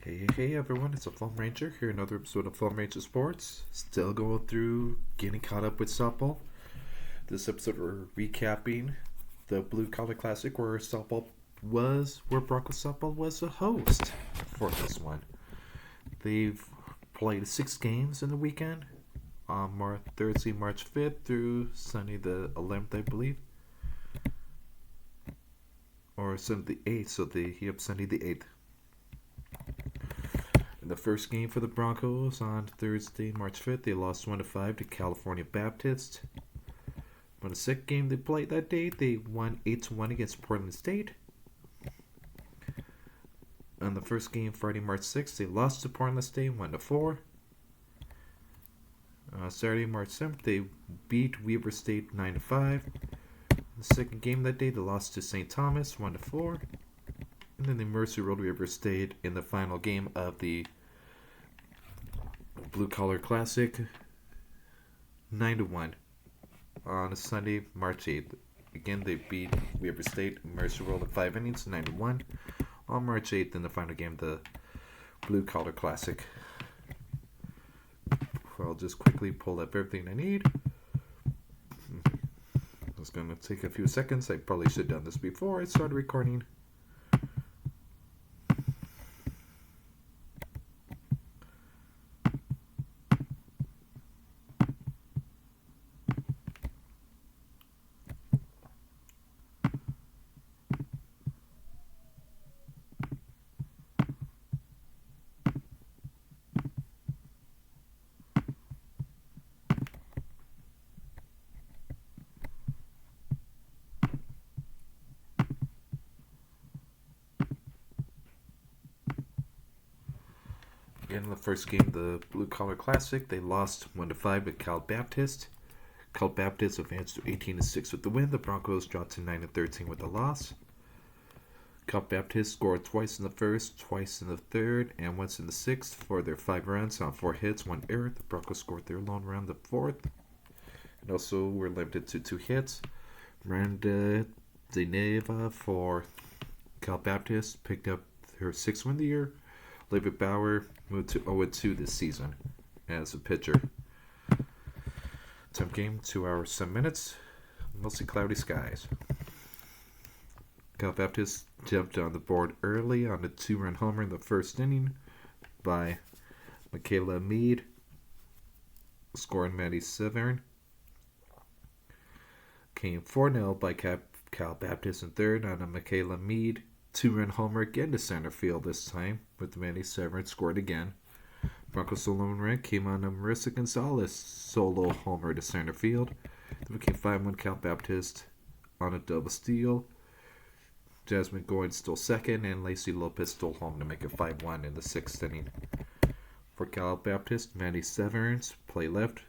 Hey everyone, it's a Phoam Ranger here, another episode of Phoam Ranger Sports. Still going through getting caught up with softball. This episode we're recapping the Blue Collar Classic where Bronco Softball was a host for this one. They've played 6 games in the weekend on Thursday, March 5th through Sunday the 11th, I believe. Or Sunday the 8th, so Sunday the 8th. In the first game for the Broncos on Thursday, March 5th, they lost 1-5 to California Baptist. In the second game they played that day, they won 8-1 against Portland State. In the first game, Friday, March 6th, they lost to Portland State 1-4. Saturday, March 7th, they beat Weber State 9-5. The second game that day, they lost to St. Thomas 1-4. And then the Mercy rolled Weber State in the final game of the Blue Collar Classic 9-1 on Sunday, March 8th. Again, they beat Weber State. Mercy rolled in 5 innings, 9-1 on March 8th in the final game of the Blue Collar Classic. I'll just quickly pull up everything I need. It's going to take a few seconds. I probably should have done this before I started recording. In the first game, the Blue Collar Classic, they lost 1-5 to Cal Baptist. Cal Baptist advanced to 18-6 with the win. The Broncos dropped to 9-13 with the loss. Cal Baptist scored twice in the first, twice in the third, and once in the sixth for their 5 runs on 4 hits, 1 error. The Broncos scored their lone run the fourth, and also were limited to 2 hits. Ranga for Cal Baptist picked up her 6th win of the year. David Bauer moved to 0-2 this season as a pitcher. Time game, 2 hours, 7 minutes. Mostly cloudy skies. Cal Baptist jumped on the board early on a 2-run homer in the first inning by Michaela Mead, scoring Maddie Severn. Came 4-0 by Cal Baptist in third on a Michaela Mead 2-run homer again to center field this time, with Maddie Severn scored again. Broncos solo run came on a Marissa Gonzalez solo homer to center field. Then became 5-1 Cal Baptist on a double steal. Jasmine Goins stole second, and Lacey Lopez stole home to make it 5-1 in the 6th inning. For Cal Baptist, Maddie Severns play left.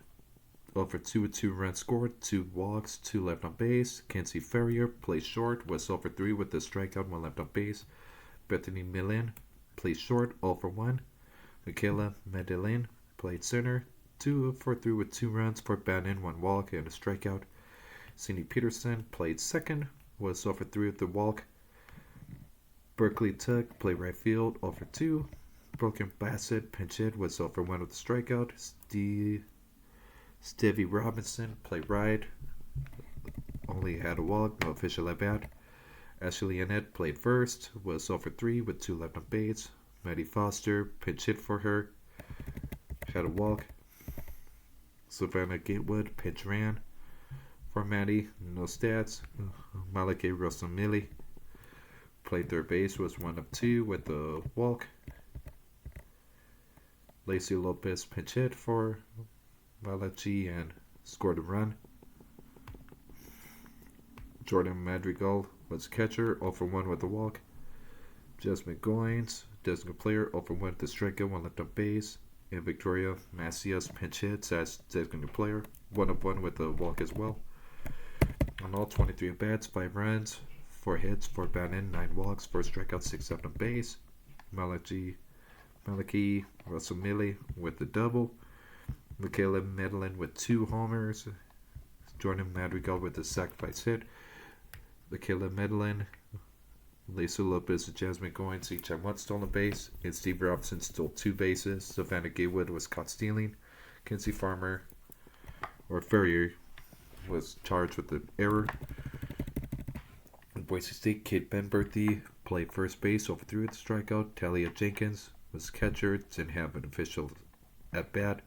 For 2 with 2 runs scored, 2 walks, 2 left on base. Kenzie Ferrier plays short, was 0 for 3 with a strikeout, 1 left on base. Bethany Millen plays short, 0 for 1. Michaela Medellin played center, 2 for 3 with 2 runs, 4 batting, 1 walk, and a strikeout. Cindy Peterson played second, was 0 for 3 with a walk. Berkeley Tuck played right field, 0 for 2. Broken Bassett pinch hit, was 0 for 1 with a strikeout. Stevie Robinson played right, only had a walk, no official at bat. Ashley Annette played first, was 0 for 3 with 2 left on base. Maddie Foster pinch hit for her, had a walk. Savannah Gatewood pinch ran for Maddie, no stats. Malake Rosamili played third base, was 1 of 2 with a walk. Lacey Lopez pinch hit for Malachi and scored a run. Jordan Madrigal was catcher, 0 for 1 with a walk. Jasmine Goins, designated player, 0 for 1 with the strikeout, 1 left on base. And Victoria Macias pinch hits as designated player, 1 of 1 with a walk as well. On all 23 at-bats, 5 runs, 4 hits, 4 batting, 9 walks, 4 strikeouts, 6 left on base. Malaki Russell Milley with the double. Michaela Medellin with 2 homers. Jordan Madrigal with the sacrifice hit. Michaela Medellin Lisa Lopez and Jasmine Goins each had one stolen base, and Steve Robinson stole 2 bases. Savannah Gaywood was caught stealing. Kinsey Farmer, or Ferrier, was charged with the error. In Boise State, Kate Benberthy played first base, overthrew with a strikeout. Talia Jenkins was catcher, didn't have an official at bat.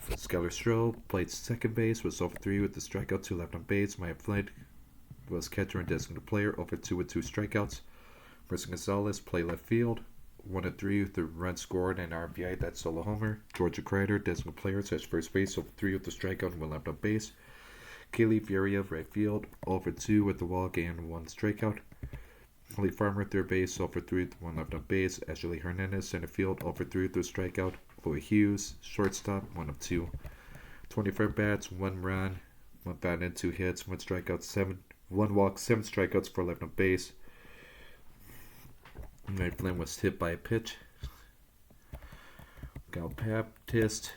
Skylar Stroh played second base, was overthrew with the strikeout, 2 left on base. Maya Flint was catcher and designated player, over 2 with 2 strikeouts. Marissa Gonzalez played left field, 1-3 with the run scored and RBI, that's solo homer. Georgia Kreider, designated player, touched first base, over 3 with the strikeout and 1 left on base. Kaylee Vieria, right field, 0-2 with the walk and 1 strikeout. Holly Farmer, third base, 0-3 with 1 left on base. Ashley Hernandez, center field, 0-3 with a strikeout. Chloe Hughes, shortstop, 1-2. 25 bats, 1 run, 1 bat and 2 hits, 1 strikeout, 1 walk, 7 strikeouts, 4 left on base. Mary Flynn was hit by a pitch. Gal Baptist,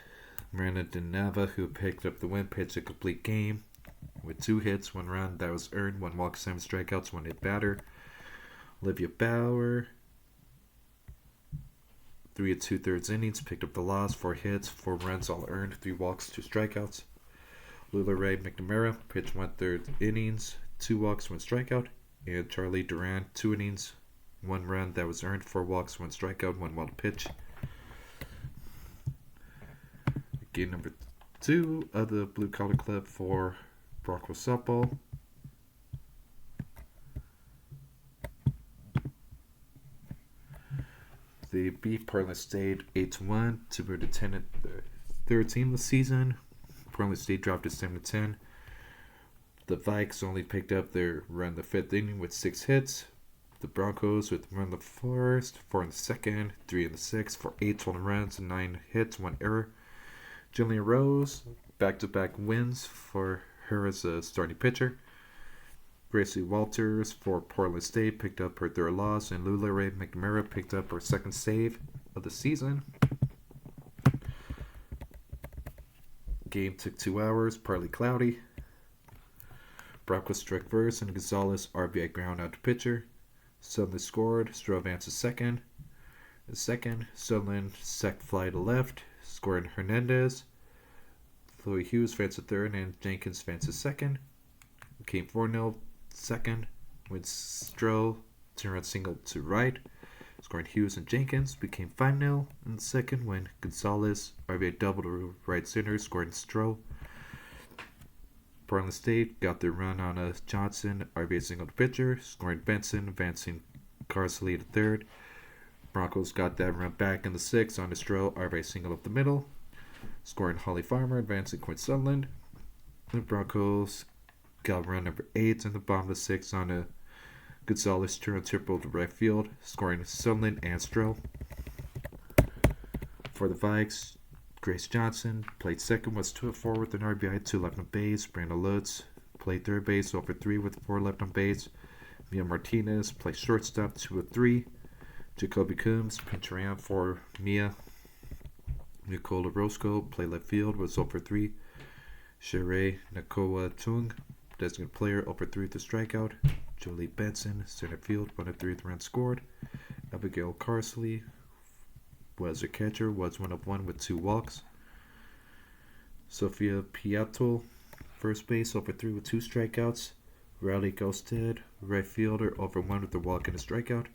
Miranda DeNava, who picked up the win, pitched a complete game with 2 hits, 1 run that was earned, 1 walk, 7 strikeouts, 1 hit batter. Olivia Bauer, 3 2/3 innings, picked up the loss, 4 hits, 4 runs, all earned, 3 walks, 2 strikeouts. Lula Ray McNamara pitched 1/3 innings, 2 walks, 1 strikeout. And Charlie Duran, 2 innings, 1 run that was earned, 4 walks, 1 strikeout, 1 wild pitch. Game number 2 of the Blue Collar Club for Bronco Softball. They beat Portland State 8-1 to move to 10 at the 3rd team this season. Portland State dropped to 7-10. The Vikes only picked up their run the 5th inning with 6 hits. The Broncos with 1 in the 1st, 4 in the 2nd, 3 in the 6th for 8 total runs, 9 hits, 1 error. Jillian Rose, back-to-back wins for her as a starting pitcher. Gracie Walters for Portland State picked up her 3rd loss, and Lula Ray McNamara picked up her 2nd save of the season. Game took 2 hours, partly cloudy. Broncos struck first, and Gonzalez RBI ground out to pitcher. Sutherland scored, Stroh advanced to second. Sutherland sack fly to left, scored Hernandez. Chloe Hughes advanced to third, and Jenkins advanced to second. Became 4-0 second, with Stroh turn single to right, scoring Hughes and Jenkins. Became 5-0 in the second when Gonzalez RBI double to right center, scoring Stroh. Portland State got their run on a Johnson RBI single to pitcher, scoring Benson, advancing Carsley to third. Broncos got that run back in the 6th on a Stroh RBI single up the middle, scoring Holly Farmer, advancing Quinn Sutherland. The Broncos got run number 8 in the bottom of the 6th on a Gonzalez turn triple to right field, scoring Sutherland and Stroh. For the Vikes, Grace Johnson played second, was 2-4 with an RBI, 2 left on base. Brandon Lutz played third base, 0-3 with 4 left on base. Mia Martinez played shortstop, 2-3. Jacoby Coombs pinch around for Mia. Nicola Roscoe played left field, was 0-3. Sheree Nakoa Tung, designated player, 0-3 with the strikeout. Jolie Benson, center field, 1-3 with runs scored. Abigail Carsley was a catcher, was 1-1 with 2 walks. Sophia Piatto, first base, 0-3 with 2 strikeouts. Riley Ghosted, right fielder, 0-1 with the walk and a strikeout.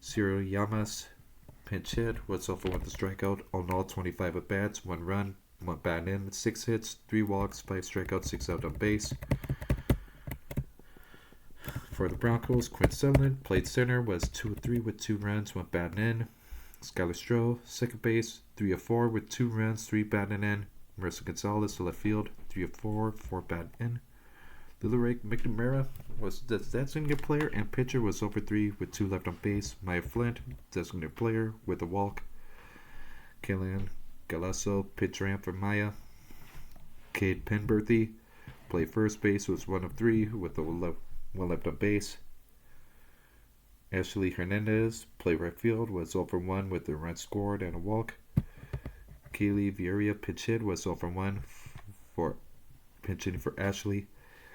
Cyril Yamas, pinch hit, was 0-1 with the strikeout. All in all, 25 at bats, 1 run, 1 bat in, 6 hits, 3 walks, 5 strikeouts, 6 out on base. For the Broncos, Quinn Sutherland played center, was 2-3 with 2 runs, 1 batting in. Skylar Stroh, second base, 3-4 with 2 runs, 3 batting in. Marissa Gonzalez, left field, 3-4, 4 batting in. Lula Ray McNamara was the designated player and pitcher, was 0-3 with 2 left on base. Maya Flint, designated player with a walk. Kellyanne Galasso, pitch ran for Maya. Cade Penberthy played first base, was 1-3 with 1 left on base. Ashley Hernandez played right field, was 0-1 with a run scored and a walk. Kaylee Vieria pitch hit, was 0-1 for pinch hitting for Ashley.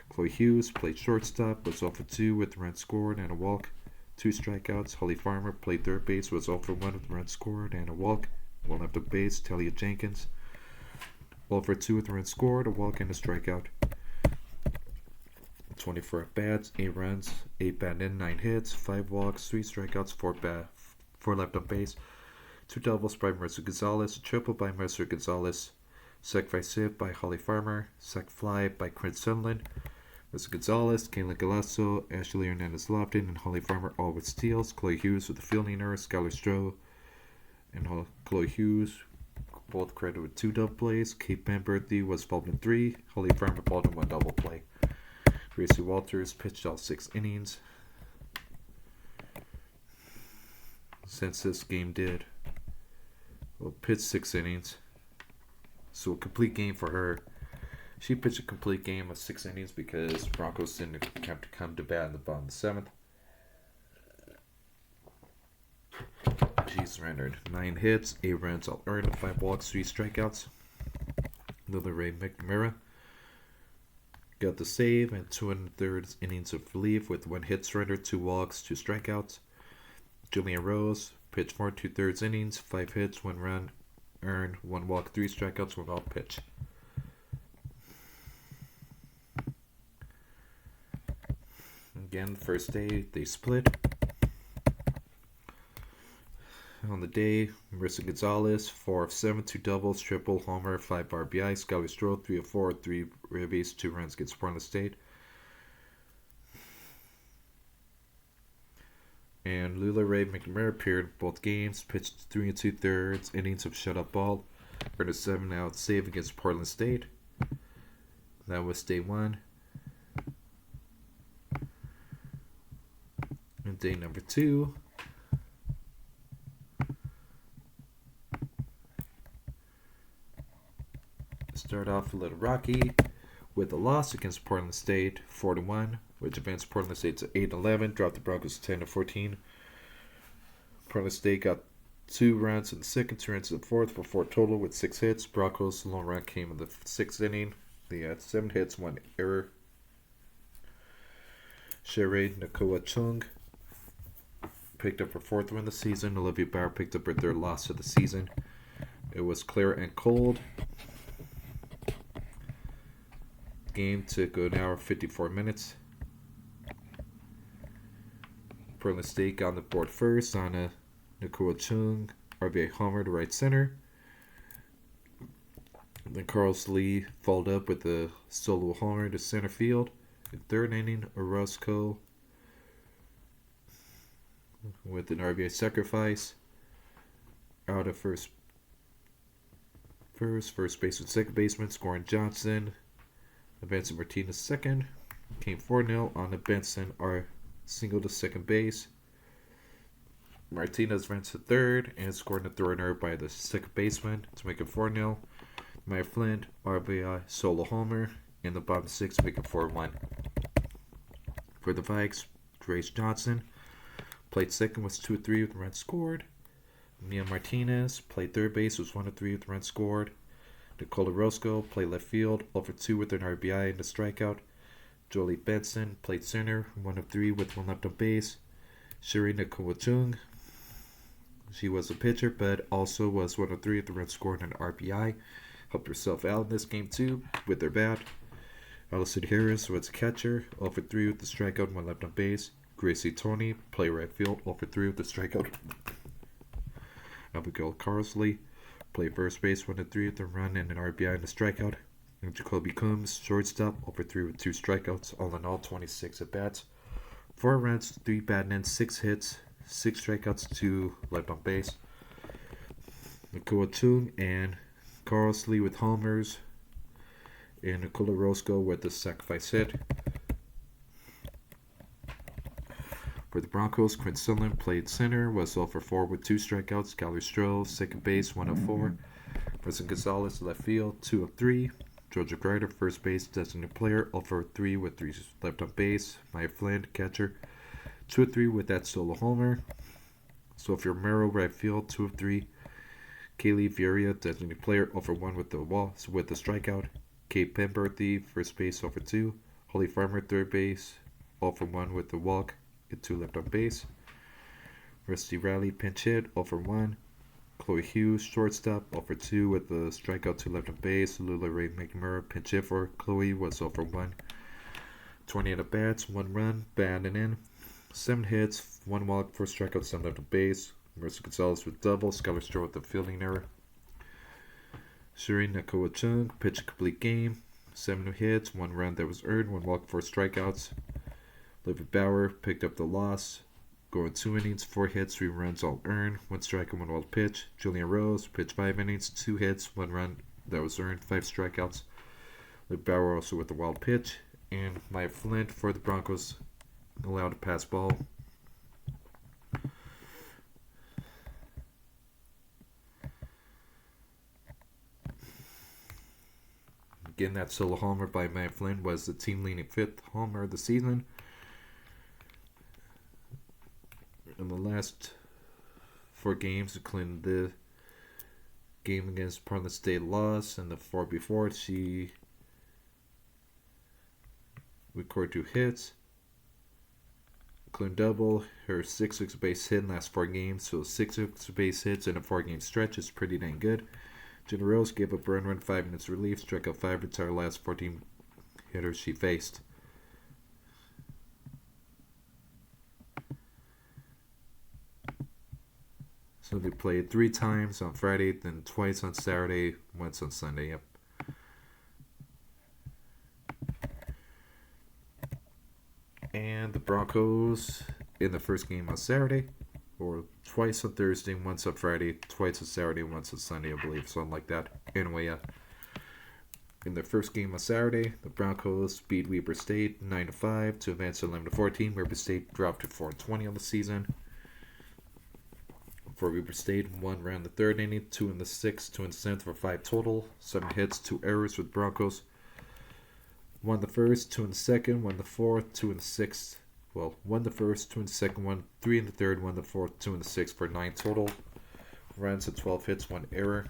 Chloe Hughes played shortstop, was 0-2 with a run scored and a walk. 2 strikeouts. Holly Farmer played third base, was 0 for 1 with runs scored and a walk. 1 left on base. Talia Jenkins 0 for 2 with runs scored, a walk and a strikeout. 24 at bats, 8 runs, 8 batted in, 9 hits, 5 walks, 3 strikeouts, 4 left on base. 2 doubles by Marissa Gonzalez, a triple by Marissa Gonzalez, sacrifice hit by Holly Farmer, sac fly by Quinn Sunland. Marissa Gonzalez, Kayla Galasso, Ashley Hernandez Lofton, and Holly Farmer all with steals. Chloe Hughes with the fielding error, Skylar Stroh and Chloe Hughes both credited with 2 double plays. Kate Benberthy was involved in 3. Holly Farmer involved in 1 double play. Gracie Walters pitched all 6 innings. Since this game pitched 6 innings. So a complete game for her. She pitched a complete game of 6 innings because Broncos didn't have to come to bat in the bottom of the 7th. She surrendered 9 hits, 8 runs all earned, 5 walks, 3 strikeouts. Lily Ray McNamara got the save and 2 1/3 innings of relief with 1 hit surrender, 2 walks, 2 strikeouts. Julian Rose pitched 4 2/3 innings, 5 hits, 1 run earned, 1 walk, 3 strikeouts, 1 out pitch. Again, the first day they split. On the day, Marissa Gonzalez, 4 of 7, 2 doubles, triple, homer, 5 RBI. Skylar Stroh, 3 of 4, 3 ribbies, 2 runs against Portland State. And Lula Ray McNamara appeared in both games, pitched 3 2/3 innings of shutout ball, earned a 7-out save against Portland State. That was day 1. And day number 2. Start off a little rocky with a loss against Portland State, 4-1, which advanced Portland State to 8-11, dropped the Broncos to 10-14. Portland State got 2 runs in the 2nd, 2 runs in the 4th for 4 total with 6 hits. Broncos' lone run came in the 6th inning. They had 7 hits, 1 error. Sheree Nakoa Chung picked up her 4th win of the season. Olivia Bauer picked up her 3rd loss of the season. It was clear and cold. Game took an hour 54 minutes. Portland State got on the board first on a Nakoa Chung RBI homer to right center. Then Carlos Lee followed up with a solo homer to center field. In 3rd inning, Orozco with an RBI sacrifice out of first base with 2nd baseman, scoring Johnson. Benson Martinez 2nd. Came 4-0 on the Benson single to 2nd base. Martinez ran to 3rd and scored a throw-in by the 2nd baseman to make it 4-0. Maya Flint, RBI solo homer in the bottom 6 to make it 4-1. For the Vikes, Trace Johnson played 2nd, was 2-3 with runs scored. Mia Martinez played 3rd base, was 1-3 with runs scored. Nicole Orozco played left field, 0 for 2 with an RBI and a strikeout. Jolie Benson played center, 1 of 3 with 1 left on base. Sheree Nakoa Chung, she was a pitcher, but also was 1 of 3 with the run scored and an RBI. Helped herself out in this game too with her bat. Allison Harris was a catcher, 0 for 3 with the strikeout, 1 left on base. Gracie Tony played right field, 0 for 3 with the strikeout. Abigail Carsley played first base, 1 of 3 with a run and an RBI and a strikeout. And Jacoby Coombs, shortstop, 0 for 3 with 2 strikeouts. All in all, 26 at bats. 4 runs, 3 batting in, 6 hits, 6 strikeouts, 2 left on base. Nakoa Chung and Carlos Lee with homers. And Nicola Roscoe with the sacrifice hit. For the Broncos, Quinn Sunland played center, was 0 for 4 with 2 strikeouts. Skylar Stroh, 2nd base, 1 of 4. Marissa Gonzalez, left field, 2 of 3. Georgia Grider, first base, designated player, 0 for 3 with 3 left on base. Maya Flynn, catcher, 2 of 3 with that solo homer. Sophia Romero, right field, 2 of 3. Kaylee Vieria, designated player, 0 for 1 with the strikeout. Kate Penberthy, first base, 0 for 2. Holly Farmer, 3rd base, 0 for 1 with the walk. 2 left on base. Rusty Riley, pinch hit, 0 for 1. Chloe Hughes, shortstop, 0 for 2 with the strikeout to left on base. Lula Ray McNamara, pinch hit for Chloe, was 0 for 1. 28 at bats, 1 run, batting in. 7 hits, 1 walk, 4 strikeouts, 7 left on base. Marissa Gonzalez with double, Skylar Stroh with the fielding error. Shuri Nakoa Chung, pitch a complete game. 7 hits, 1 run that was earned, 1 walk, 4 strikeouts. David Bauer picked up the loss, going 2 innings, 4 hits, 3 runs, all earned, 1 strike and 1 wild pitch. Julian Rose pitched 5 innings, 2 hits, 1 run that was earned, 5 strikeouts. David Bauer also with the wild pitch. And Maya Flint for the Broncos allowed a pass ball. Again, that solo homer by Maya Flint was the team-leading 5th homer of the season. In the last 4 games, including the game against Portland State loss and the 4 before, she recorded 2 hits, including double. Her 6 base hit in the last 4 games, so 6 base hits in a 4-game stretch is pretty dang good. Jenna Rose gave up a run, 5 minutes relief, struck out 5 to her last 14 hitters she faced. So they played 3 times on Friday, then twice on Saturday, once on Sunday. Yep. And the Broncos in the first game on Saturday, or twice on Thursday, once on Friday, twice on Saturday, once on Sunday, I believe, something like that. Anyway, in their first game on Saturday, the Broncos beat Weber State 9-5 to advance to 11-14. Weber State dropped to 4-20 on the season. For Weber State, 1 ran the 3rd inning, 2 in the 6th, 2 in the 7th for 5 total, 7 hits, 2 errors with Broncos. 1 the 1st, 2 in the 2nd, 1 the 4th, 2 in the 6th. Well, 1 the 1st, 2 in the 2nd, 1, 3 in the 3rd, 1 the 4th, 2 in the 6th for 9 total. Runs at 12 hits, 1 error.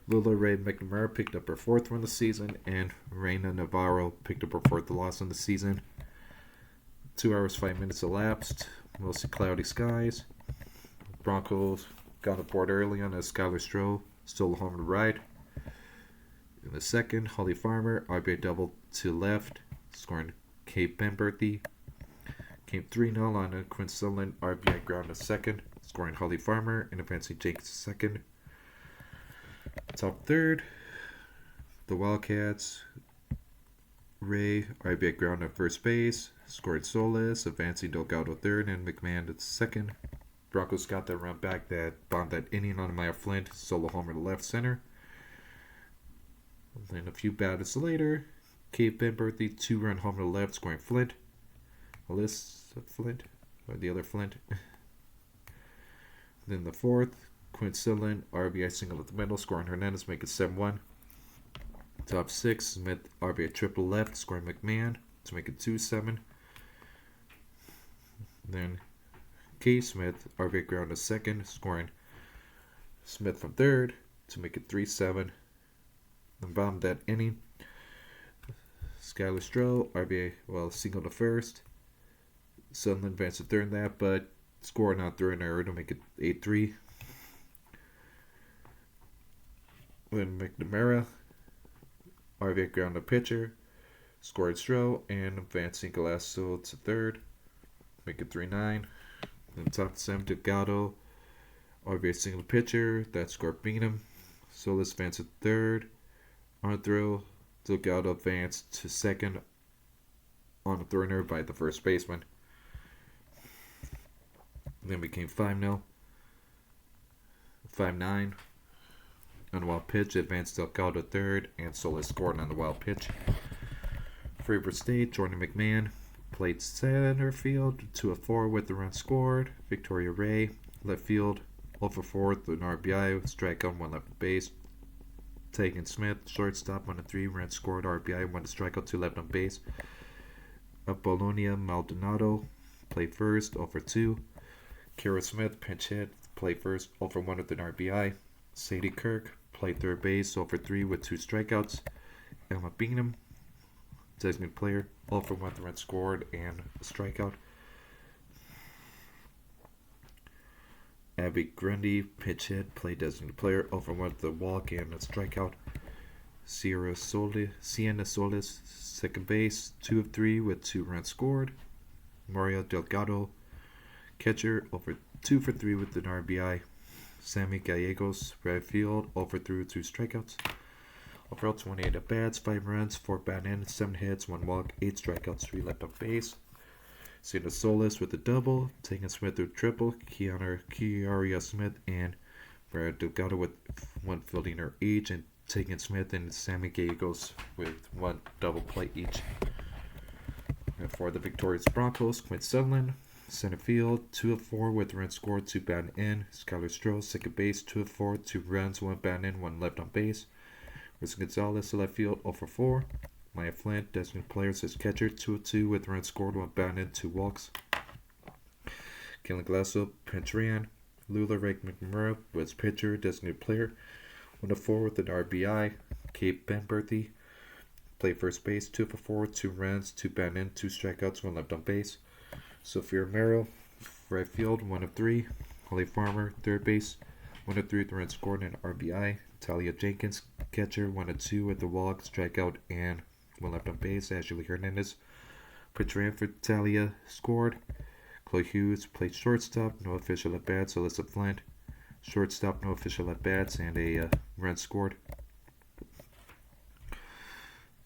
Lula Ray McNamara picked up her 4th win of the season, and Reina Navarro picked up her 4th loss in the season. 2 hours, 5 minutes elapsed. Mostly cloudy skies. Broncos got on board early on as Skylar Stroh stole a home to ride. In the second, Holly Farmer, RBI double to left, scoring Kate Benberthy. Came 3-0 on a Quinn Sutherland RBI ground to second, scoring Holly Farmer and advancing Jenkins to second. Top third, the Wildcats, Ray RBI ground at first base, scored Solis, advancing Delgado third and McMahon to second. Broncos got that run back that bombed that inning on Maya Flint, solo homer to left center. And then a few batters later, Kate Benberthy 2-run homer to left, scoring Flint. Alyssa Flint, or the other Flint. Then the 4th, Quinn Sutherland RBI single at the middle, scoring Hernandez, make it 7-1. Top 6, Smith RBI triple left, scoring McMahon to make it 2-7. Then K. Smith RBI ground to second, scoring Smith from third to make it 3-7. Then bombed that inning. Skylar Stroh RBI single to first. Sutherland advanced to third in that, but scored not through an error to make it 8-3. Then McNamara RBI ground to pitcher, scored Stroh and advancing Galasso to third, make it 3-9. Then top 7, Delgado RBI single pitcher, that scored Bingham. Solis advanced to third. On a throw, Delgado advanced to second on a throw by the first baseman. Then became 5-0. 5-9. On a wild pitch, advanced Delgado third, and Solis scored on the wild pitch. For Weber State, Jordan McMahon played center field, 2-4 with the run scored. Victoria Ray, left field, 0-4 with an RBI, strikeout, 1 left base. Tegan Smith, shortstop, 1-3, run scored, RBI, 1 strikeout, 2 left on base. Apollonia Maldonado played first, 0-2. Kara Smith, pinch hit, played first, 0-1 with an RBI. Sadie Kirk played third base, 0-3 with 2 strikeouts. Emma Bingham, designated player, 0-1 with the run scored and a strikeout. Abby Grundy, pitch hit, play designated player, over one with the walk and a strikeout. Sienna Solis, second base, 2 of 3 with 2 runs scored. Mario Delgado, catcher, over 2 for 3 with an RBI. Sammy Gallegos, right field, over 3 with 2 strikeouts. Overall, 28 at bats, 5 runs, 4 batting in, 7 hits, 1 walk, 8 strikeouts, 3 left on base. Sienna Solis with a double, Tegan Smith with a triple, Kiaria Smith and Mario Delgado with 1 fielding error each, and Tegan Smith and Sammy Gallegos with 1 double play each. And for the victorious Broncos, Quinn Sutherland, center field, 2 of 4 with runs scored, 2 batting in. Skylar Stroh, second base, 2 of 4, 2 runs, 1 batting in, 1 left on base. Wilson Gonzalez, left field, 0 for 4. Maya Flint, designated players as catcher, 2 of 2 with runs scored, 1 batting in, 2 walks. Kellen Glasso, pinch ran. Lula Rake McMurray was pitcher, designated player, 1 of 4 with an RBI. Kate Benberthy, played first base, 2 for 4, 2 runs, 2 batting in, 2 strikeouts, 1 left on base. Sophia Romero, right field, 1 of 3. Holly Farmer, third base, 1 of 3 with runs scored and RBI. Talia Jenkins, catcher, 1 of 2 with the walk, strikeout, and 1 left on base. Ashley Hernandez, pitcher in for Talia, scored. Chloe Hughes played shortstop, no official at bats. Alyssa Flint, shortstop, no official at bats, and a run scored.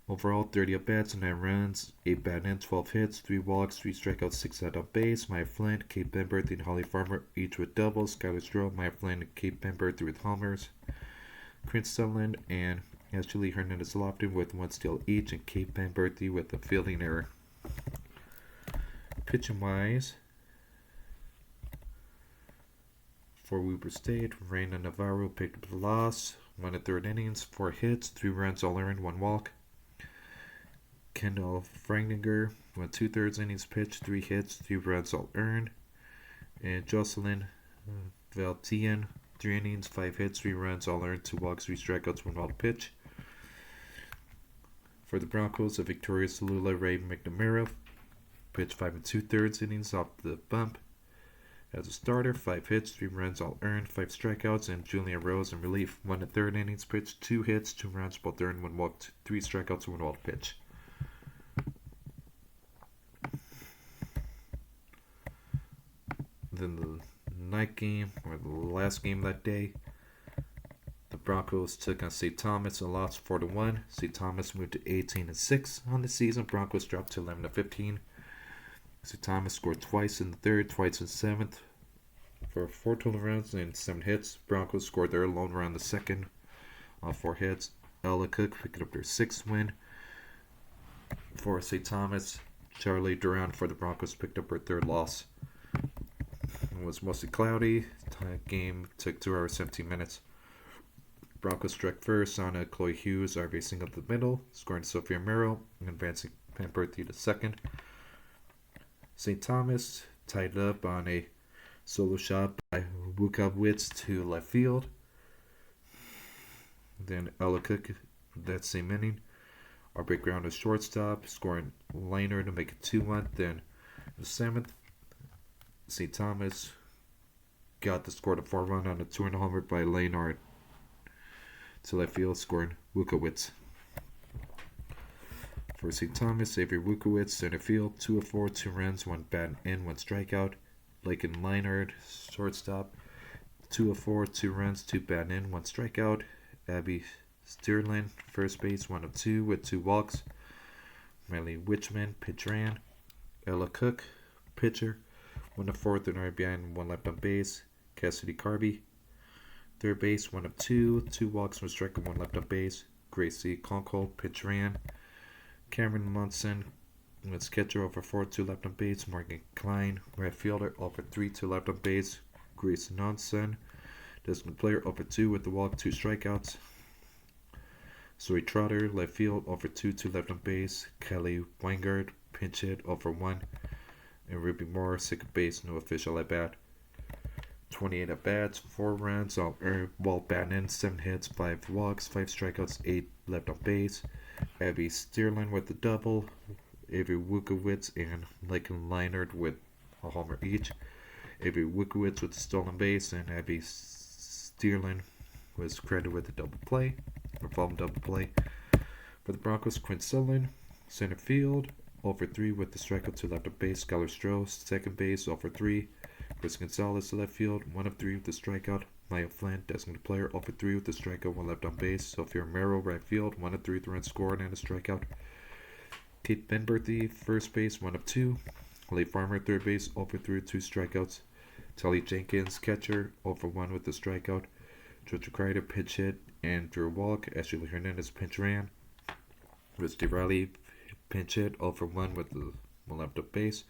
Overall, 30 at bats, 9 runs, 8 batting in, 12 hits, 3 walks, 3 strikeouts, 6 out on base. Maya Flint, Kate Benberthy, and Holly Farmer each with doubles. Skylar Stroh, Maya Flint, and Kate Benberthy with homers. Prince Sutherland and Ashley Hernandez Lofton with 1 steal each, and Kate Benberthy with a fielding error. Pitching wise, for Weber State, Reina Navarro picked up the loss. 1 1/3 innings, 4 hits, 3 runs all earned, 1 walk. Kendall Fragninger went 2/3 innings pitched, 3 hits, 3 runs all earned. And Jocelyn Valtian, 3 innings, 5 hits, 3 runs all earned, 2 walks, 3 strikeouts, 1 wild pitch. For the Broncos, a victorious Lula Ray McNamara pitched 5 2/3 innings off the bump. As a starter, 5 hits, 3 runs all earned, 5 strikeouts, and Julia Rose in relief, 1 1/3 innings pitched, 2 hits, 2 runs, both earned, 1 walk, 3 strikeouts, 1 wild pitch. Then the night game, or the last game that day, the Broncos took on St. Thomas and lost 4-1. St. Thomas moved to 18-6 on the season. Broncos dropped to 11-15. St. Thomas scored twice in the 3rd, twice in the 7th for 4 total runs and 7 hits. Broncos scored their lone run in the 2nd on 4 hits. Ella Cook picked up their 6th win for St. Thomas. Charlie Duran for the Broncos picked up her 3rd loss. It was mostly cloudy. The game took 2 hours 17 minutes. Broncos struck first on a Chloe Hughes RBI single to the middle, scoring Sophia Romero and advancing Pamperthy to 2nd. St. Thomas tied up on a solo shot by Wukowitz to left field. Then Ella Cook that same inning, RBI ground to shortstop, scoring Laner to make it 2-1. Then the 7th, St. Thomas got the score to 4-1 on a 2-run homer by Laner to left field, scoring Wukowitz. For St. Thomas, Avery Wukowitz, center field, 2 of 4, 2 runs, 1 batting in, 1 strikeout. Lakin Leinard, shortstop, 2 of 4, 2 runs, 2 batting in, 1 strikeout. Abby Stirlin, first base, 1 of 2 with 2 walks. Melly Witchman, pitch ran. Ella Cook, pitcher, 1 of 4 with an RBI and 1 left on base. Cassidy Carby, third base, 1 of 2, 2 walks, 1 strike, and 1 left on base. Gracie Conkle, pitch ran. Cameron Munson was catcher, over 4, 2 left on base. Morgan Klein, right fielder, over 3, 2 left on base. Grace Nonson, designated player, over 2 with the walk, 2 strikeouts. Zoe Trotter, left field, over 2, 2 left on base. Kelly Weingard, pinch hit, over 1. And Ruby Moore, second base, no official at bat. 28 at bats, 4 runs, all earned, while batting in, 7 hits, 5 walks, 5 strikeouts, 8 left on base. Abby Stirlin with the double, Avery Wukowitz and Lakin Leinard with a homer each. Avery Wikowitz with the stolen base, and Abby Steerlin was credited with a double play, or Phoam double play. For the Broncos, Quinn Sutherland, center field, 0-for-3 with the strikeout to left of base. Skylar Stroh, second base, 0-for-3. Chris Gonzalez to left field, 1-of-3 with the strikeout. Maya Flynn, designated player, 0-for-3 with the strikeout, 1 left on base. Sophia Romero, right field, 1-of-3 with the run scored and a strikeout. Kate Benberthy, first base, 1-of-2. Lee Farmer, third base, 0-for-3 with 2 strikeouts. Tully Jenkins, catcher, 0-for-1 with the strikeout. Georgia Kreider, pitch hit, and drew a walk. Ashley Hernandez, pinch ran. Rusty Riley, pinch hit, 0-for-1 with the 1 left on base.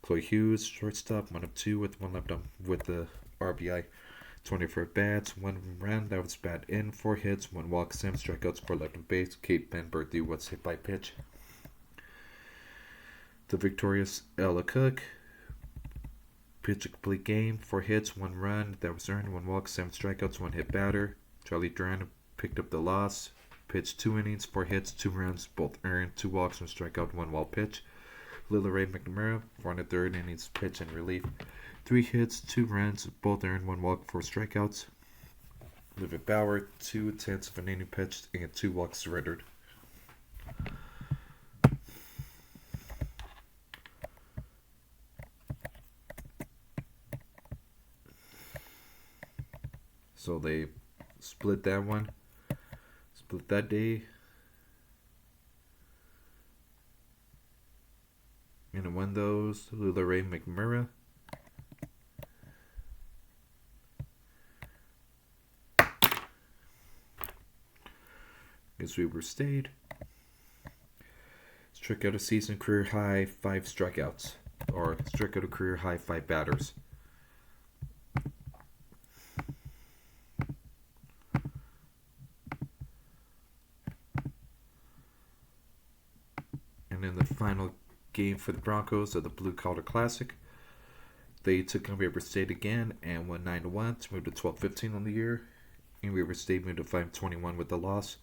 Chloe Hughes, shortstop, 1-of-2 with 1 left on with the RBI. 24 bats, 1 run, that was bat in, 4 hits, 1 walk, 7 strikeouts, 4 left on base. Kate Benberthy was hit by pitch. The victorious Ella Cook, pitch a complete game, 4 hits, 1 run, that was earned, 1 walk, 7 strikeouts, 1 hit batter. Charlie Duran picked up the loss, pitched 2 innings, 4 hits, 2 runs, both earned, 2 walks, 1 strikeout, 1 wild pitch. Lila Ray McNamara, 4 1/3 innings, pitch and relief. 3 hits, 2 runs, both earned, 1 walk, 4 strikeouts. Livy Bauer, 2/10 of an inning pitched, and 2 walks surrendered. So they split that one. Split that day. And it won those. Lula Ray McMurray. Against Weber State. Struck out a season career high 5 strikeouts. Or struck out a career high 5 batters. And in the final game for the Broncos of the Blue Collar Classic, they took on Weber State again and won 9-1 to move to 12-15 on the year. And Weber State moved to 5-21 with the loss.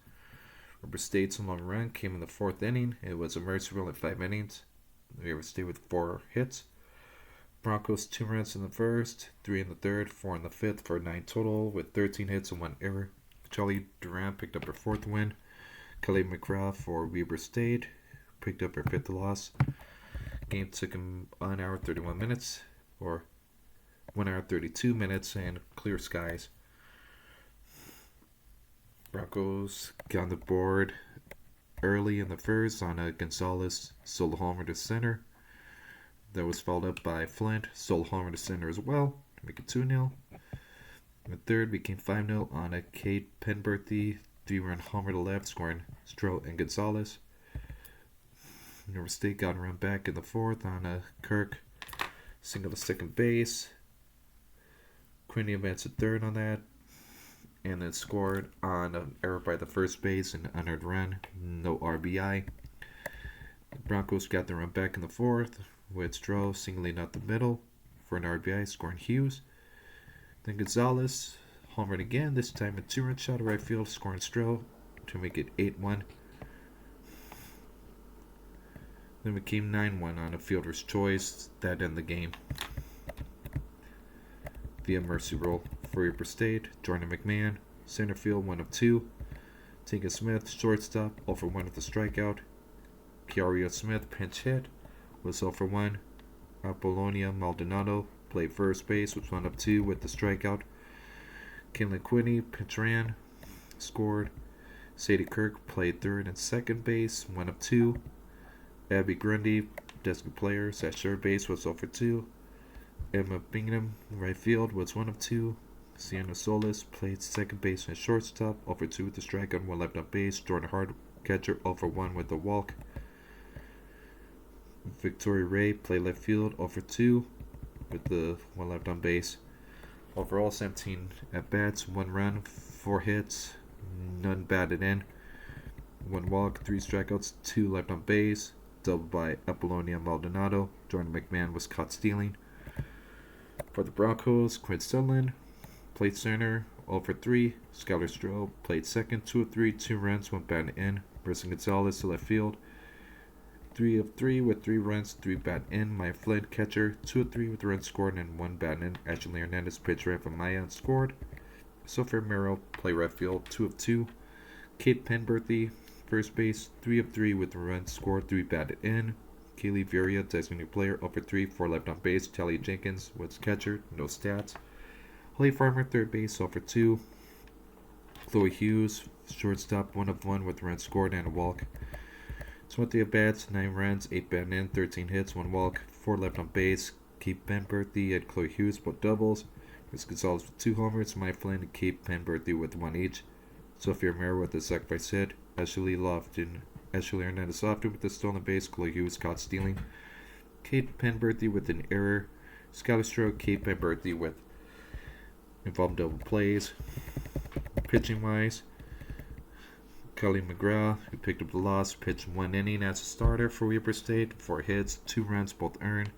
Weber State's long run came in the 4th inning. It was a mercy rule at 5 innings. Weber State with 4 hits. Broncos 2 runs in the 1st, 3 in the 3rd, 4 in the 5th for 9 total with 13 hits and 1 error. Charlie Duran picked up her 4th win. Kelly McGraw for Weber State picked up her 5th loss. Game took him 1 hour 31 minutes, or 1 hour 32 minutes, and clear skies. Broncos got on the board early in the 1st on a Gonzalez solo homer to center. That was followed up by Flint solo homer to center as well to make it 2-0. The 3rd became 5-0 on a Kate Penberthy 3-run homer to left, scoring Stroh and Gonzalez. Weber State got a run back in the 4th on a Kirk single to second base. Quinny advanced to 3rd on that, and then scored on an error by the first base and unearned run, no RBI. The Broncos got the run back in the 4th with Stroh singling out the middle for an RBI, scoring Hughes. Then Gonzalez homered again, this time a 2-run shot to right field, scoring Stroh to make it 8-1. Then it became 9-1 on a fielder's choice. That ended the game. Via mercy rule for Weber State, Jordan McMahon, center field, 1-of-2. Tinka Smith, shortstop, 0-for-1 with a strikeout. Kiario Smith, pinch hit, was 0-for-1. Apollonia Maldonado played first base, was 1-of-2 with the strikeout. Kinley Quinney, pinch ran, scored. Sadie Kirk played 3rd and 2nd base, 1-of-2. Abby Grundy, designated player, at third base, was 0-for-2. Emma Bingham, right field, was 1-of-2. Sienna Solis played 2nd base and shortstop, 0-for-2 with the strikeout, 1 left on base. Jordan Hart, catcher, 0-for-1 with the walk. Victoria Ray played left field, 0-for-2 with the 1 left on base. Overall, 17 at-bats, 1 run, 4 hits, none batted in. 1 walk, 3 strikeouts, 2 left on base. Double by Apollonia Maldonado. Jordan McMahon was caught stealing. For the Broncos, Quinn Sutherland played center, 0-for-3. Skylar Stroh played second, 2-of-3, 2 runs, 1 batted in. Bryson Gonzalez to left field. 3 of 3 with 3 runs, 3 bat in. Maya Flynn, catcher, 2 of 3 with runs scored and 1 bat in. Ashley Hernandez, pitch right for Maya and scored. Sophia Merrill, play right field, 2 of 2. Kate Penberthy, first base, 3 of 3 with runs scored, 3 batted in. Kaylee Viria, designated player, 0 for 3, 4 left on base. Talia Jenkins was catcher, no stats. Holly Farmer, third base, 0 for 2. Chloe Hughes, shortstop, 1 of 1 with runs scored and a walk. 20 at bats, 9 runs, 8 batted in, 13 hits, 1 walk, 4 left on base. Kate Penberthy and Chloe Hughes both doubles. Chris Gonzalez with 2 homers, Maya Flynn and Kate Penberthy with 1 each. Sophia Merrill with a sacrifice hit. Ashley Hernandez Lofton with a stolen base. Chloe Hughes caught stealing. Kate Penberthy with an error. Skylar Stroke, Kate Penberthy with involved double plays. Pitching wise, Kelly McGrath, who picked up the loss, pitched 1 inning as a starter for Weber State. 4 hits, 2 runs, both earned.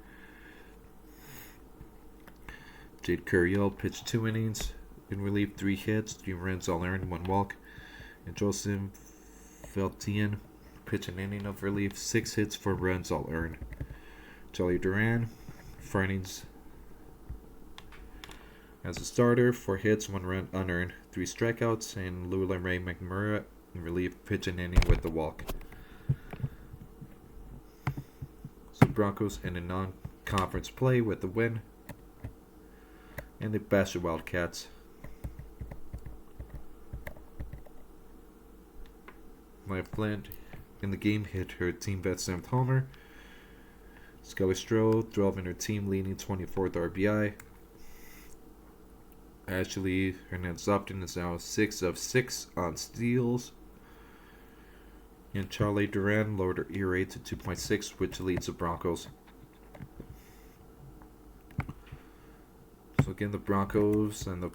Jade Curiel pitched 2 innings. In relief, 3 hits, 3 runs, all earned, 1 walk. And Joseph Feltian pitched an inning of relief, 6 hits, 4 runs, all earned. Charlie Duran, 4 innings as a starter, 4 hits, 1 run, unearned, 3 strikeouts. And Lula Ray McMurray in relief, pitched an inning with the walk. So Broncos in a non-conference play with the win. And they bashed the Wildcats. Maya Flint in the game hit her team best 7th homer. Scully Strode, 12 in her team, leading 24th RBI. Ashley Hernandez Lofton is now 6 of 6 on steals. And Charlie Duran lowered her ERA to 2.6, which leads the Broncos. So again, the Broncos and the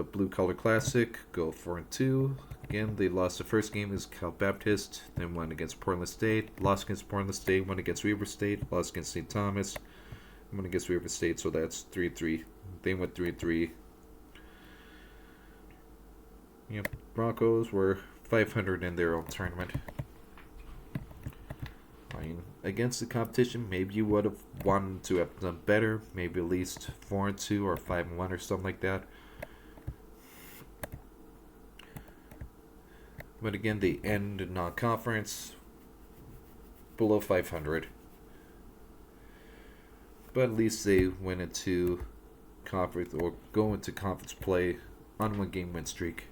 Blue Collar Classic go 4-2. Again, they lost the first game against Cal Baptist, then won against Portland State, lost against Portland State, won against Weber State, lost against St. Thomas, won against Weber State, so that's 3-3. They went 3-3. Yep, Broncos were 500 in their own tournament. I mean, against the competition, maybe you would have wanted to have done better, maybe at least 4-2 or 5-1 or something like that. But again, they end non-conference below 500. But at least they went into conference or go into conference play on 1-game win streak.